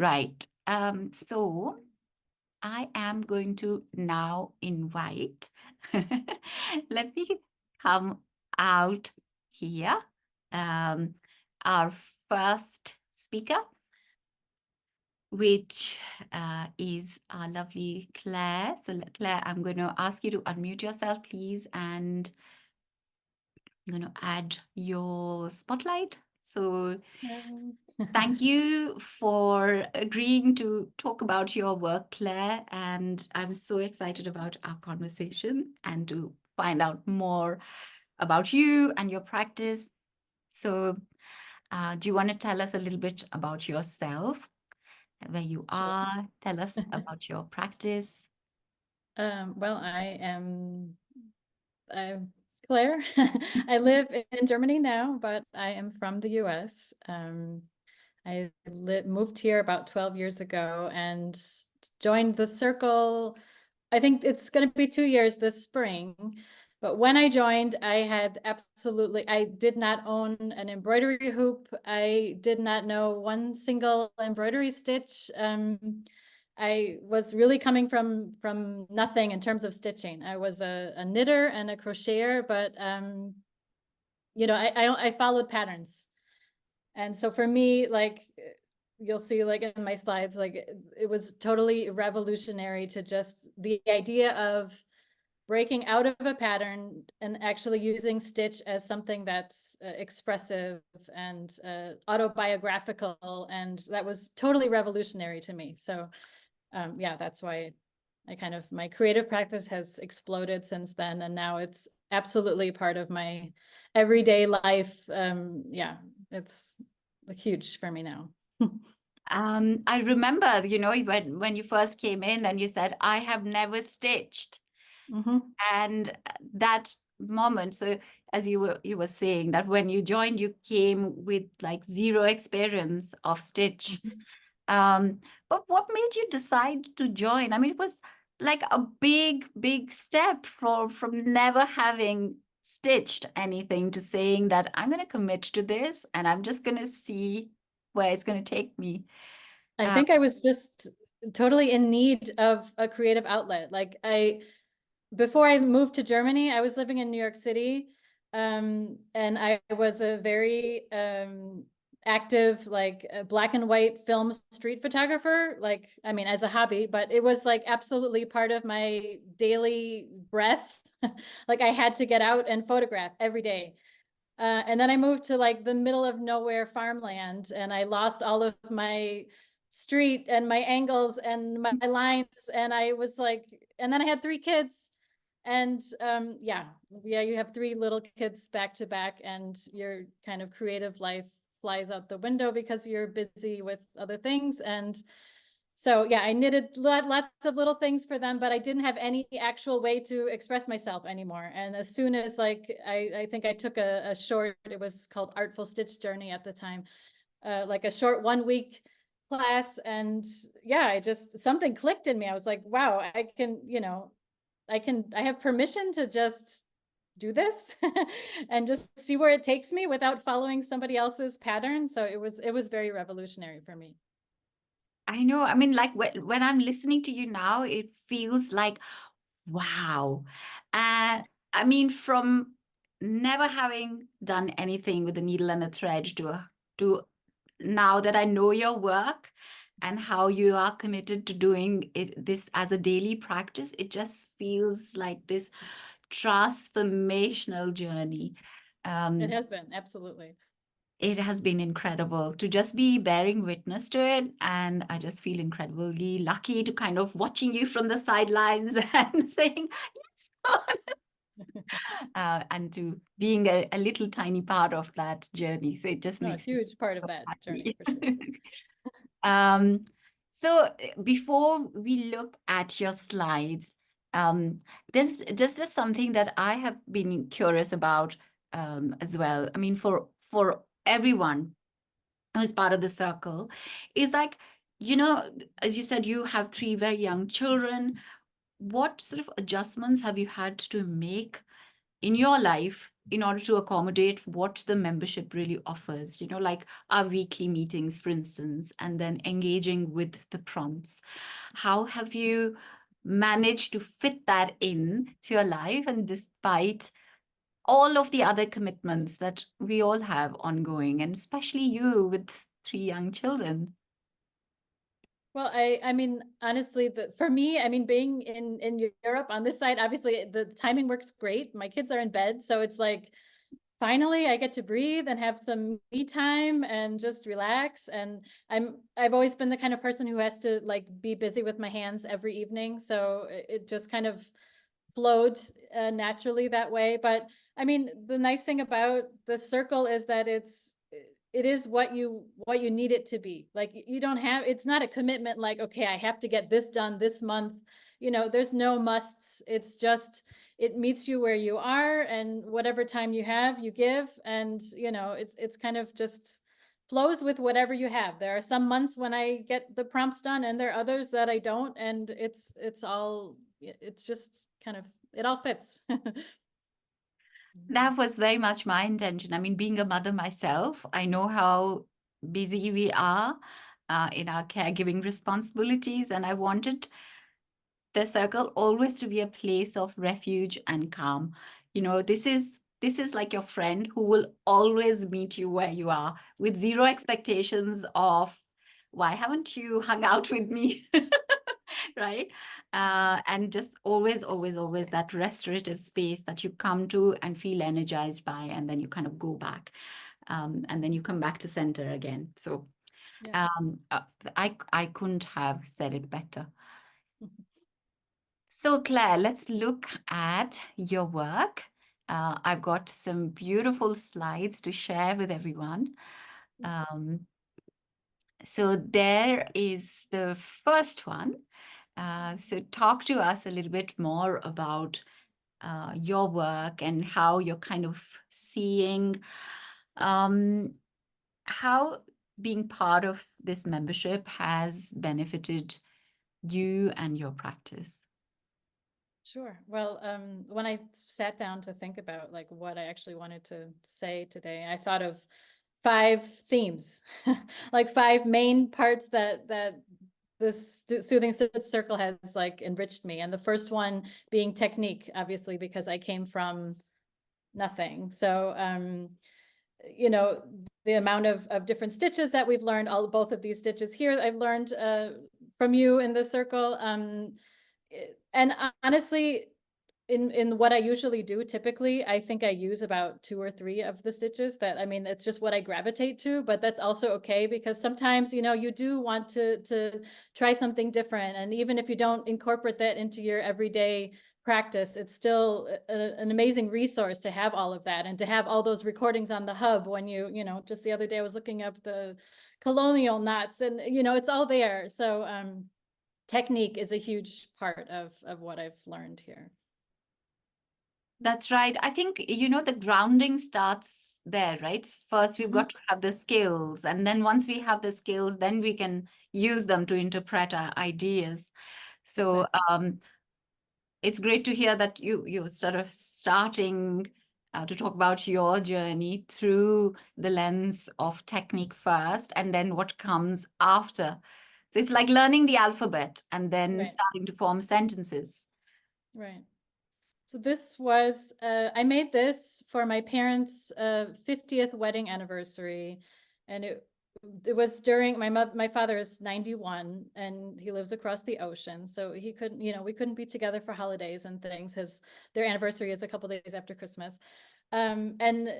Right. So I am going to now invite, let me come out here, um, our first speaker, which is our lovely Claire. So Claire, I'm going to ask you to unmute yourself, please, and I'm going to add your spotlight. So thank you for agreeing to talk about your work, Claire. And I'm so excited about our conversation and to find out more about you and your practice. So, do you want to tell us a little bit about yourself, where you Sure. are? Tell us about your practice. Well, I'm Claire. I live in Germany now, but I am from the US. I moved here about 12 years ago and joined the circle. I think it's going to be 2 years this spring. But when I joined, I did not own an embroidery hoop. I did not know one single embroidery stitch. I was really coming from nothing in terms of stitching. I was a knitter and a crocheter, but I followed patterns. And so for me, like you'll see like in my slides, like it was totally revolutionary to just the idea of breaking out of a pattern and actually using stitch as something that's expressive and autobiographical. And that was totally revolutionary to me. So yeah, that's why my creative practice has exploded since then. And now it's absolutely part of my everyday life. Yeah, it's huge for me now. I remember, when you first came in and you said, I have never stitched. Mm-hmm. And that moment, so as you were saying that when you joined, you came with like zero experience of stitch. Mm-hmm. But what made you decide to join? I mean, it was like a big step from never having stitched anything to saying that I'm going to commit to this and I'm just going to see where it's going to take me. I Uh, think I was just totally in need of a creative outlet. Before I moved to Germany, I was living in New York City. And I was a very active, black and white film street photographer, as a hobby, but it was like absolutely part of my daily breath. Like I had to get out and photograph every day. And then I moved to like the middle of nowhere farmland, and I lost all of my street and my angles and my lines. And I was like, and then I had 3 kids. And yeah, you have 3 little kids back to back, and your kind of creative life flies out the window because you're busy with other things. And so yeah, I knitted lots of little things for them, but I didn't have any actual way to express myself anymore. And as soon as I think I took a short, it was called Artful Stitch Journey at the time, like a short 1 week class. And yeah, something clicked in me. I was like, wow, I have permission to just do this and just see where it takes me without following somebody else's pattern. So it was very revolutionary for me. I know. I mean, like when I'm listening to you now, it feels like, wow. And I mean, from never having done anything with a needle and a thread to now that I know your work and how you are committed to doing this as a daily practice, it just feels like this transformational journey. It Um, has been, absolutely. it has been incredible to just be bearing witness to it. And I just feel incredibly lucky to kind of watching you from the sidelines and saying, yes, and to being a little tiny part of that journey. So it just No, a makes me huge part of so that journey happy. for sure. um, so before we look at your slides, there's just something that I have been curious about as well. I mean, for everyone who's part of the circle, is like, as you said, you have 3 very young children. What sort of adjustments have you had to make in your life in order to accommodate what the membership really offers, like our weekly meetings, for instance, and then engaging with the prompts. How have you managed to fit that in to your life, and despite all of the other commitments that we all have ongoing, and especially you with 3 young children? Well, I mean, honestly, for me, I mean, being in Europe on this side, obviously the timing works great. My kids are in bed, so it's like finally I get to breathe and have some me time and just relax. And I've always been the kind of person who has to like be busy with my hands every evening, so it just kind of flowed naturally that way. But I mean, the nice thing about the circle is that it is what you need it to be. Like you don't have, it's not a commitment like, okay, I have to get this done this month. There's no musts. It's just, it meets you where you are, and whatever time you have, you give. And it's kind of just flows with whatever you have. There are some months when I get the prompts done, and there are others that I don't, and it's just kind of, it all fits. That was very much my intention. I mean, being a mother myself, I know how busy we are in our caregiving responsibilities, and I wanted the circle always to be a place of refuge and calm. This is like your friend who will always meet you where you are with zero expectations of why haven't you hung out with me? Right? And just always, always, always that restorative space that you come to and feel energized by, and then you kind of go back, and then you come back to center again. So Yeah. I couldn't have said it better. So Claire, let's look at your work. I've got some beautiful slides to share with everyone. So there is the first one. So talk to us a little bit more about your work and how you're kind of seeing how being part of this membership has benefited you and your practice. Sure. Well, when I sat down to think about like what I actually wanted to say today, I thought of 5 themes, like 5 main parts that this soothing stitch circle has like enriched me. And the first one being technique, obviously, because I came from nothing. So, the amount of different stitches that we've learned, both of these stitches here, I've learned from you in the circle. And honestly, in what I usually do, typically, I think I use about 2 or 3 of the stitches. That, I mean, it's just what I gravitate to, but that's also okay, because sometimes, you do want to try something different. And even if you don't incorporate that into your everyday practice, it's still an amazing resource to have all of that, and to have all those recordings on the hub when just the other day I was looking up the colonial knots, and it's all there. So technique is a huge part of what I've learned here. That's right. I think, the grounding starts there, right? First, we've got to have the skills. And then once we have the skills, then we can use them to interpret our ideas. So it's great to hear that you're sort of starting to talk about your journey through the lens of technique first, and then what comes after. So it's like learning the alphabet and then Right. starting to form sentences. Right. So this was, I made this for my parents' 50th wedding anniversary. And it was during, my father is 91 and he lives across the ocean. So he couldn't, we couldn't be together for holidays and things. Their anniversary is a couple days after Christmas. And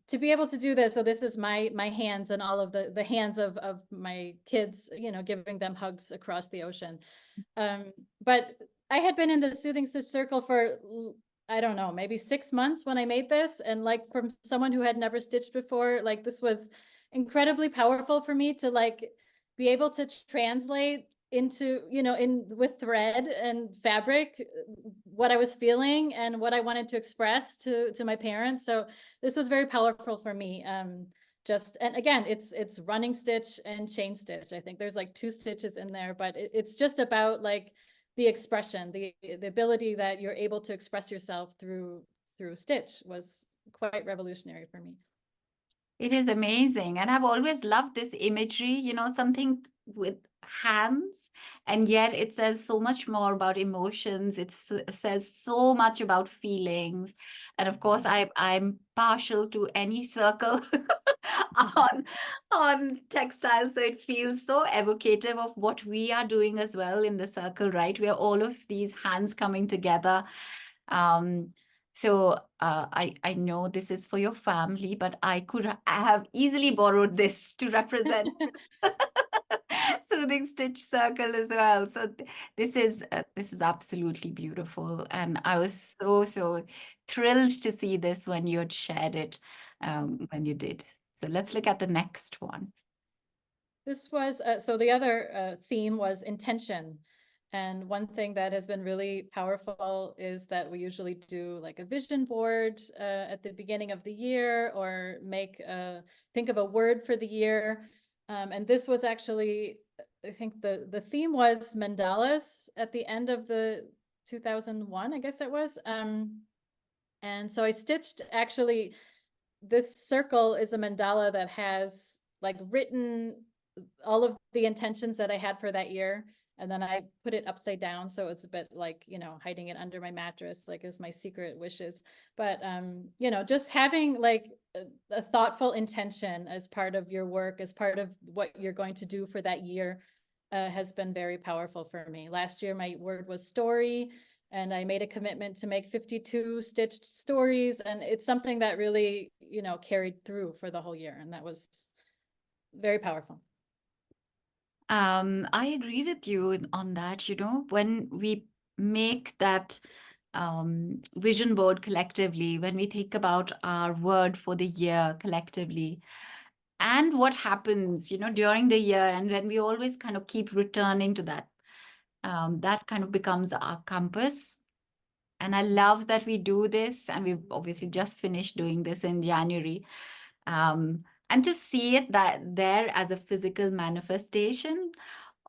to be able to do this, so this is my hands and all of the hands of my kids, giving them hugs across the ocean. But I had been in the soothing stitch circle for, I don't know, maybe 6 months when I made this. And like, from someone who had never stitched before, like this was incredibly powerful for me to like be able to translate into, with thread and fabric, what I was feeling and what I wanted to express to my parents. So this was very powerful for me. And again, it's running stitch and chain stitch. I think there's like 2 stitches in there, but it's just about like the expression, the ability that you're able to express yourself through stitch was quite revolutionary for me. It is amazing. And I've always loved this imagery, something with hands, and yet it says so much more about emotions. It says so much about feelings. And of course, I'm partial to any circle on textiles. So it feels so evocative of what we are doing as well in the circle, right? Where all of these hands coming together. Um, I know this is for your family, but I could have easily borrowed this to represent Soothing Stitch Circle as well. So this is absolutely beautiful, and I was so thrilled to see this when you had shared it when you did. So let's look at the next one. This was, so the other theme was intention. And one thing that has been really powerful is that we usually do like a vision board at the beginning of the year, or think of a word for the year. And this was actually, I think the theme was mandalas at the end of the 2001, I guess it was. And so I stitched, actually, this circle is a mandala that has like written all of the intentions that I had for that year. And then I put it upside down. So it's a bit like, hiding it under my mattress, like as my secret wishes. But, just having like a thoughtful intention as part of your work, as part of what you're going to do for that year, has been very powerful for me. Last year, my word was story, and I made a commitment to make 52 stitched stories. And it's something that really, carried through for the whole year. And that was very powerful. I agree with you on that. When we make that vision board collectively, when we think about our word for the year collectively, and what happens, during the year, and then we always kind of keep returning to that, that kind of becomes our compass. And I love that we do this, and we've obviously just finished doing this in January. And to see it that there as a physical manifestation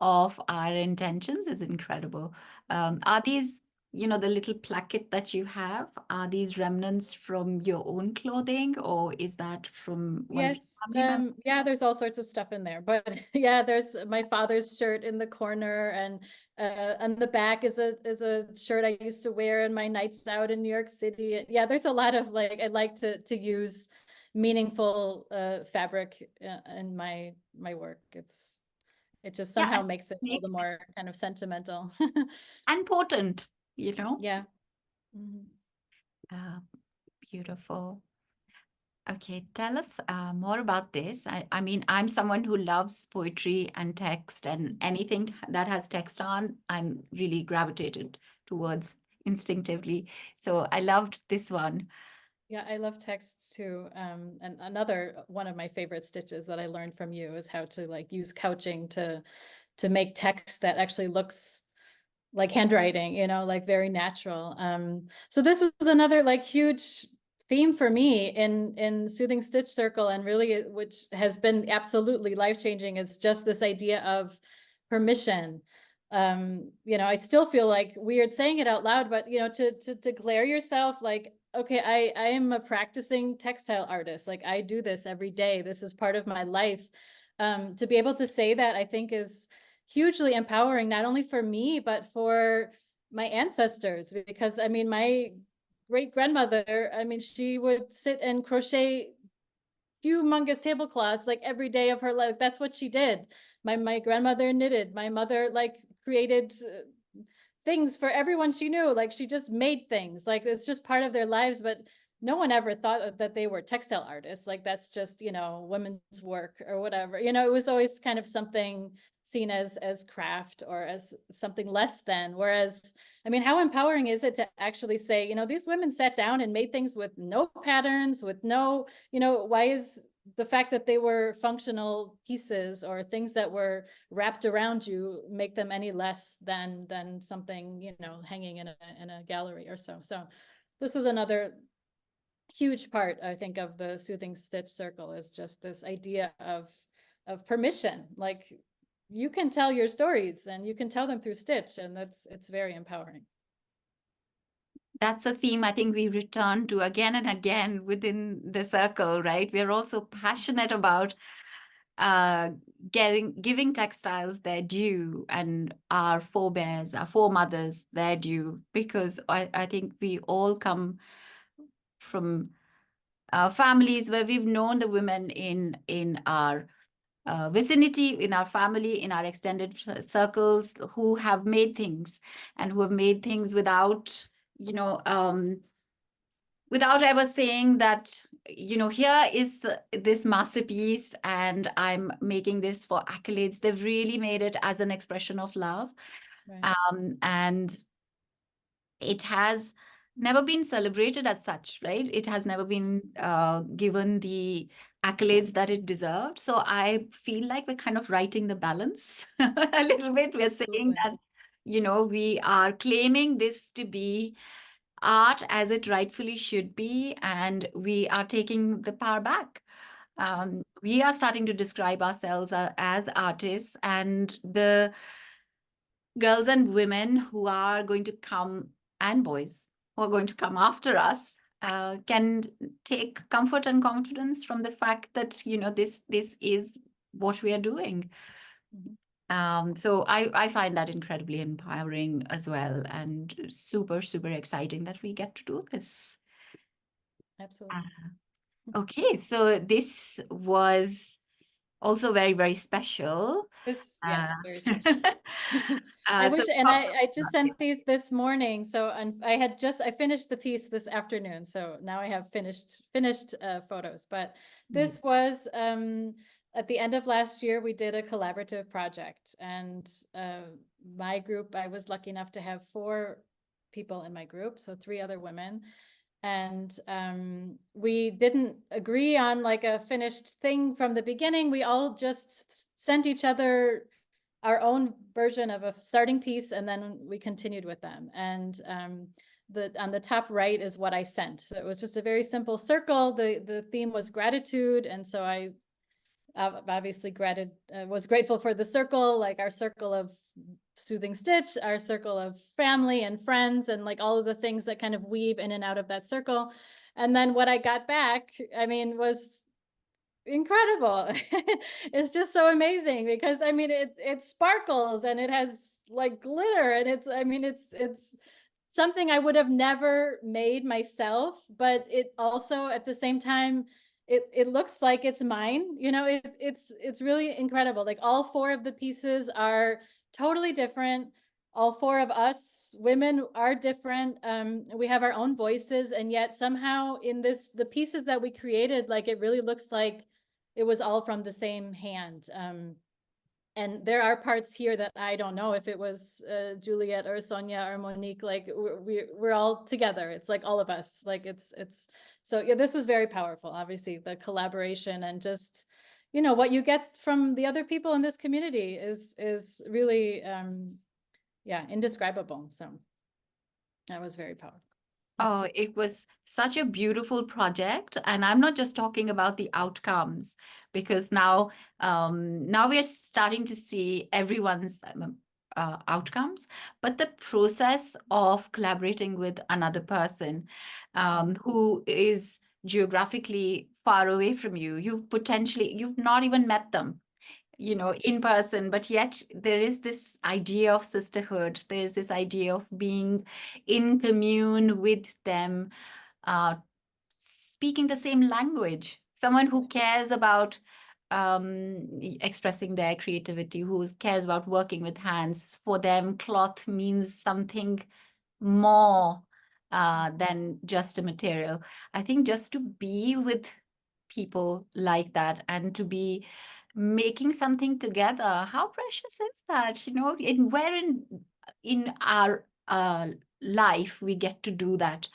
of our intentions is incredible. Are these, the little placket that you have, are these remnants from your own clothing, or is that from one of your Yes. family members? Yeah, there's all sorts of stuff in there, but yeah, there's my father's shirt in the corner, and on the back is a shirt I used to wear in my nights out in New York City. Yeah, there's a lot of like, I like to use meaningful fabric in my work. It just Yeah, somehow and makes it all makes the more kind of sentimental. and potent. Yeah. Mhm. Uh, Beautiful. Okay, tell us more about this. I mean, I'm someone who loves poetry and text, and anything that has text on, I'm really gravitated towards instinctively. So I loved this one. Yeah, I love text too. And another one of my favorite stitches that I learned from you is how to like use couching to make text that actually looks like handwriting, like very natural. So this was another like huge theme for me in Soothing Stitch Circle, and really which has been absolutely life-changing, is just this idea of permission. I still feel like weird saying it out loud, but to declare yourself like, okay, I am a practicing textile artist. Like I do this every day. This is part of my life. To be able to say that, I think, is hugely empowering, not only for me, but for my ancestors. Because I mean, my great grandmother, I mean, she would sit and crochet humongous tablecloths like every day of her life. That's what she did. My grandmother knitted. My mother like created things for everyone she knew. Like she just made things. Like it's just part of their lives. But no one ever thought that they were textile artists. Like that's just, women's work or whatever. It was always kind of something seen as craft or as something less than. Whereas, I mean, how empowering is it to actually say, these women sat down and made things with no patterns, with no, why is the fact that they were functional pieces or things that were wrapped around you make them any less than something, hanging in a gallery or so. So this was another huge part, I think, of the Soothing Stitch Circle, is just this idea of permission. Like you can tell your stories and you can tell them through stitch, and it's very empowering. that's a theme I think we return to again and again within the circle, right? We're also passionate about uh, giving textiles their due and our forebears, our foremothers their due, because I think we all come from families where we've known the women in our vicinity, in our family, in our extended circles, who have made things and who have made things without, you know, without ever saying that, here is this masterpiece and I'm making this for accolades. They've really made it as an expression of love. Right. And it has never been celebrated as such, right? It has never been given the accolades that it deserved. So I feel like we're kind of righting the balance a little bit. We're saying Absolutely. that, we are claiming this to be art as it rightfully should be, and we are taking the power back. We are starting to describe ourselves as artists, and the girls and women who are going to come, and boys who are going to come after us, can take comfort and confidence from the fact that, this is what we are doing. Mhm. So I find that incredibly empowering as well, and super, super exciting that we get to do this. Absolutely. Okay, so this was also very, very special. This, Uh, yes, very special. I so wish, and talk I just about it. sent these this morning. So I finished the piece this afternoon. So now I have finished photos. But Yeah. this was at the end of last year, we did a collaborative project, and my group, I was lucky enough to have 4 people in my group, so 3 other women. And we didn't agree on like a finished thing from the beginning. We all just sent each other our own version of a starting piece, and then we continued with them. And on the top right is what I sent. So it was just a very simple circle. The theme was gratitude, and so I obviously was grateful for the circle, like our circle of soothing stitch, our circle of family and friends, and like all of the things that kind of weave in and out of that circle. And then what I got back, I mean, was incredible. It's just so amazing because I mean it sparkles and it has like glitter, and it's something I would have never made myself, but it also at the same time it looks like it's mine. It's really incredible. Like all 4 of the pieces are totally different. All 4 of us women are different. We have our own voices, and yet somehow in the pieces that we created, like it really looks like it was all from the same hand. And there are parts here that I don't know if it was Juliet or Sonia or Monique. Like we're all together. It's like all of us. Like it's so yeah. This was very powerful. Obviously, the collaboration and just what you get from the other people in this community is really yeah, indescribable. So that was very powerful. Oh, it was such a beautiful project. And I'm not just talking about the outcomes, because now we're starting to see everyone's outcomes, but the process of collaborating with another person who is geographically far away from you. You've not even met them, in person, but yet there is this idea of sisterhood. There's this idea of being in commune with them, uh, speaking the same language. Someone who cares about expressing their creativity, who cares about working with hands. For them, cloth means something more than just a material. I think just to be with people like that and to be making something together, how precious is that? Where in our life we get to do that.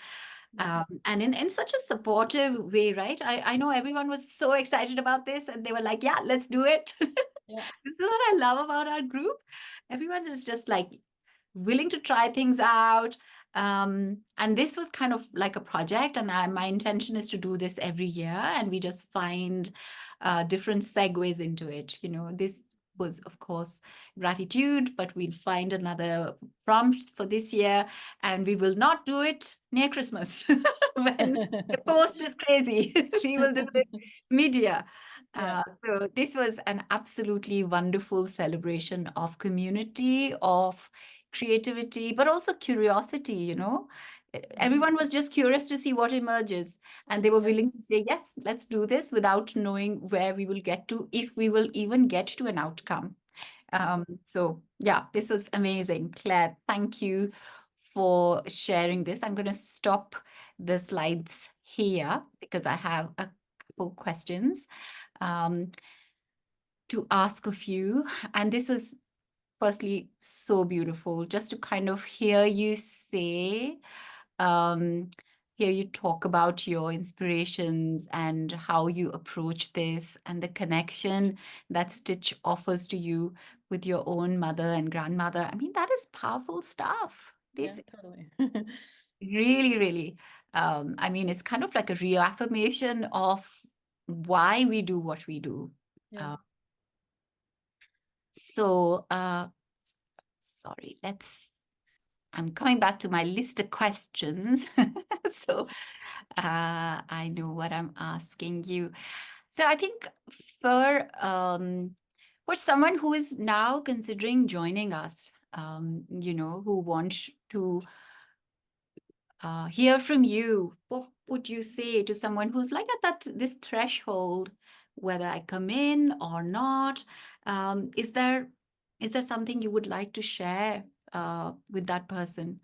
And in such a supportive way, right? I know everyone was so excited about this and they were like, yeah, let's do it. Yeah. This is what I love about our group. Everyone is just like willing to try things out. And this was kind of like a project, and my intention is to do this every year, and we just find different segues into it. This was, of course, gratitude, but we'll find another prompt for this year, and we will not do it near Christmas when the post is crazy. We will do this mid-year. Yeah. So this was an absolutely wonderful celebration of community, of creativity, but also curiosity, you know. Everyone was just curious to see what emerges, and they were Yeah. willing to say, yes, let's do this without knowing where we will get to, if we will even get to an outcome. So yeah, this was amazing. Claire, thank you for sharing this. I'm going to stop the slides here because I have a couple questions to ask of you. And this was firstly so beautiful just to kind of hear you say, hear you talk about your inspirations and how you approach this and the connection that Stitch offers to you with your own mother and grandmother. I mean, that is powerful stuff. Yeah, This totally. really, really, I mean, it's kind of like a reaffirmation of why we do what we do. Yeah. Uh, so, sorry, I'm coming back to my list of questions. So I know what I'm asking you. So I think for someone who is now considering joining us, you know, who wants to hear from you, what would you say to someone who's like at this threshold, whether I come in or not? Is there something you would like to share with that person?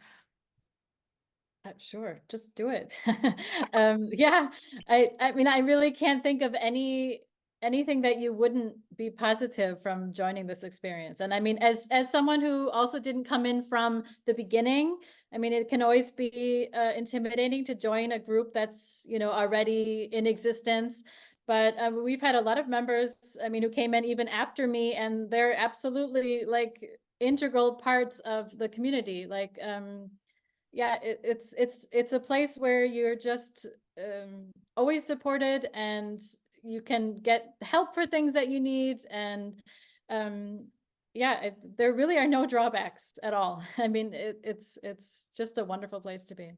Sure, just do it. Yeah, I mean, I really can't think of anything that you wouldn't be positive from joining this experience. And I mean, as someone who also didn't come in from the beginning, I mean, it can always be intimidating to join a group that's, you know, already in existence. But we've had a lot of members, I mean, who came in even after me, and they're absolutely like integral parts of the community. Like, yeah, it's a place where you're just always supported, and you can get help for things that you need, and um yeah, there really are no drawbacks at all. I mean, it's just a wonderful place to be.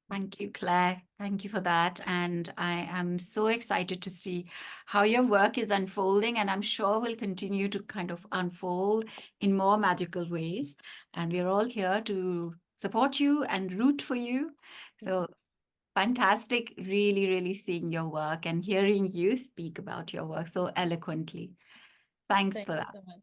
Thank you, Claire. Thank you for that. And I am so excited to see how your work is unfolding. And I'm sure will continue to kind of unfold in more magical ways. And we're all here to support you and root for you. So fantastic, really, really seeing your work and hearing you speak about your work so eloquently. Thanks Thank for you that. so much.